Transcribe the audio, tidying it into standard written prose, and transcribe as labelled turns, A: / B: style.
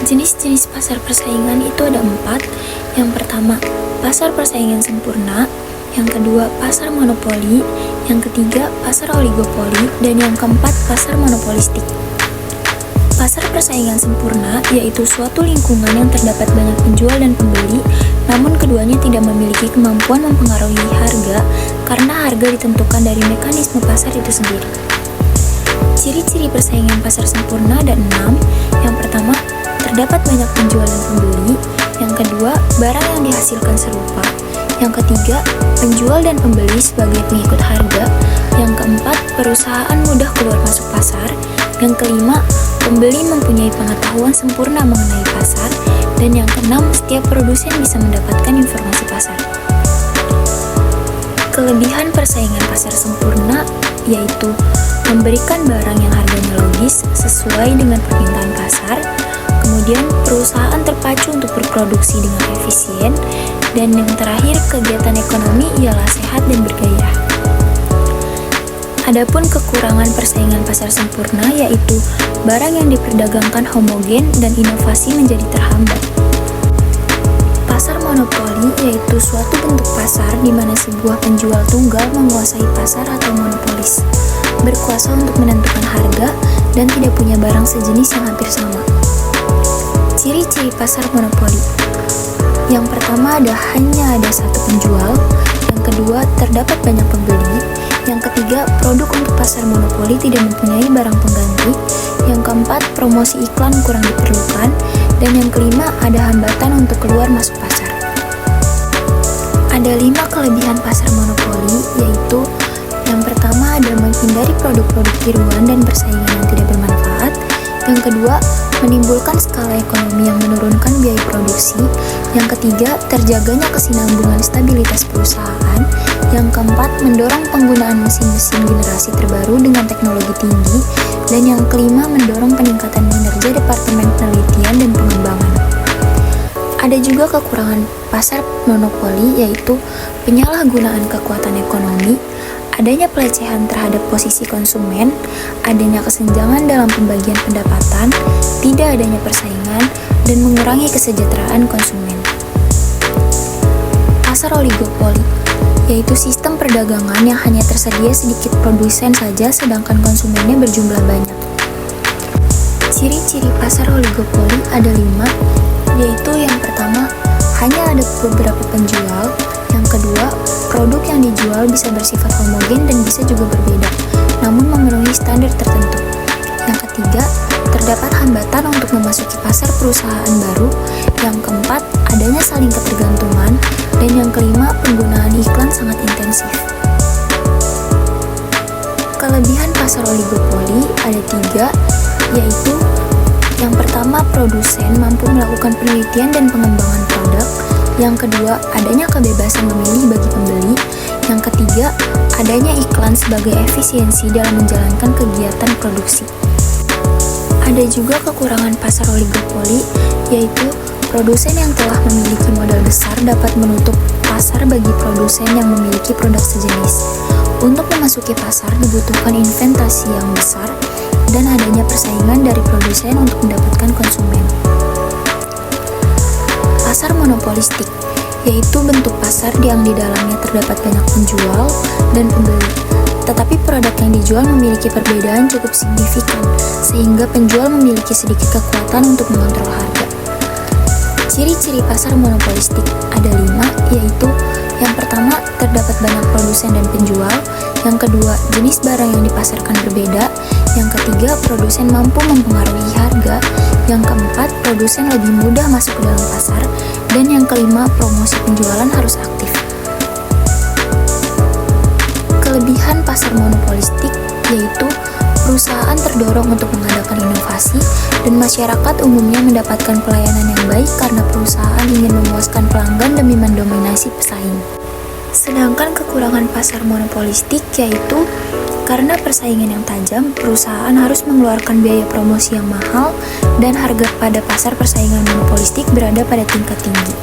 A: Jenis-jenis pasar persaingan itu ada 4. Yang pertama, pasar persaingan sempurna. Yang kedua, pasar monopoli. Yang ketiga, pasar oligopoli. Dan yang keempat, pasar monopolistik. Pasar persaingan sempurna yaitu suatu lingkungan yang terdapat banyak penjual dan pembeli, namun keduanya tidak memiliki kemampuan mempengaruhi harga karena harga ditentukan dari mekanisme pasar itu sendiri. Ciri-ciri persaingan pasar sempurna ada 6. Yang pertama, terdapat banyak penjual dan pembeli. Yang kedua, barang yang dihasilkan serupa. Yang ketiga, penjual dan pembeli sebagai pengikut harga. Yang keempat, perusahaan mudah keluar masuk pasar. Yang kelima, pembeli mempunyai pengetahuan sempurna mengenai pasar. Dan yang keenam, setiap produsen bisa mendapatkan informasi pasar. Kelebihan persaingan pasar sempurna yaitu memberikan barang yang harganya logis sesuai dengan permintaan pasar. Kemudian perusahaan terpacu untuk berproduksi dengan efisien. Dan yang terakhir, kegiatan ekonomi ialah sehat dan bergairah. Adapun kekurangan persaingan pasar sempurna yaitu barang yang diperdagangkan homogen dan inovasi menjadi terhambat. Pasar monopoli yaitu suatu bentuk pasar di mana sebuah penjual tunggal menguasai pasar atau monopolis, berkuasa untuk menentukan harga dan tidak punya barang sejenis yang hampir sama. Ciri-ciri pasar monopoli. Yang pertama hanya ada satu penjual. Yang kedua, terdapat banyak pembeli. Yang ketiga, produk untuk pasar monopoli tidak mempunyai barang pengganti. Yang keempat, promosi iklan kurang diperlukan. Dan yang kelima, ada hambatan untuk keluar masuk pasar. Ada 5 kelebihan pasar monopoli, yaitu yang pertama ada menghindari produk-produk tiruan dan persaingan yang tidak bermanfaat. Yang kedua, menimbulkan skala ekonomi yang menurunkan biaya produksi. Yang ketiga, terjaganya kesinambungan stabilitas perusahaan. Yang keempat, mendorong penggunaan mesin-mesin generasi terbaru dengan teknologi tinggi. Dan yang kelima, mendorong peningkatan kinerja Departemen Penelitian dan Pengembangan. Ada juga kekurangan pasar monopoli yaitu penyalahgunaan kekuatan ekonomi, adanya pelecehan terhadap posisi konsumen, adanya kesenjangan dalam pembagian pendapatan, tidak adanya persaingan, dan mengurangi kesejahteraan konsumen. Pasar oligopoli yaitu sistem perdagangan yang hanya tersedia sedikit produsen saja sedangkan konsumennya berjumlah banyak. Ciri-ciri pasar oligopoli ada 5, yaitu yang pertama, hanya ada beberapa penjual. Yang kedua, produk yang dijual bisa bersifat homogen dan bisa juga berbeda, namun memenuhi standar tertentu. Yang ketiga, terdapat hambatan untuk memasuki pasar perusahaan baru. Yang keempat, adanya saling ketergantungan. Dan yang kelima, penggunaan iklan sangat intensif. Kelebihan pasar oligopoli ada 3, yaitu yang pertama, produsen mampu melakukan penelitian dan pengembangan produk. Yang kedua, adanya kebebasan memilih bagi pembeli. Yang ketiga, adanya iklan sebagai efisiensi dalam menjalankan kegiatan produksi. Ada juga kekurangan pasar oligopoli, yaitu produsen yang telah memiliki modal besar dapat menutup pasar bagi produsen yang memiliki produk sejenis. Untuk memasuki pasar dibutuhkan investasi yang besar dan adanya persaingan dari produsen untuk mendapatkan konsumen. Pasar monopolistik yaitu bentuk pasar yang di dalamnya terdapat banyak penjual dan pembeli, tetapi produk yang dijual memiliki perbedaan cukup signifikan sehingga penjual memiliki sedikit kekuatan untuk mengontrol harga. Ciri-ciri pasar monopolistik ada 5, yaitu yang pertama, terdapat banyak produsen dan penjual. Yang kedua, jenis barang yang dipasarkan berbeda. Yang ketiga, produsen mampu mempengaruhi harga. Yang keempat, produsen lebih mudah masuk ke dalam pasar. Dan yang kelima, promosi penjualan harus aktif. Kelebihan pasar monopolistik yaitu perusahaan terdorong untuk mengadakan inovasi dan masyarakat umumnya mendapatkan pelayanan yang baik karena perusahaan ingin memuaskan pelanggan demi mendominasi pesaing. Sedangkan kekurangan pasar monopolistik yaitu karena persaingan yang tajam, perusahaan harus mengeluarkan biaya promosi yang mahal dan harga pada pasar persaingan monopolistik berada pada tingkat tinggi.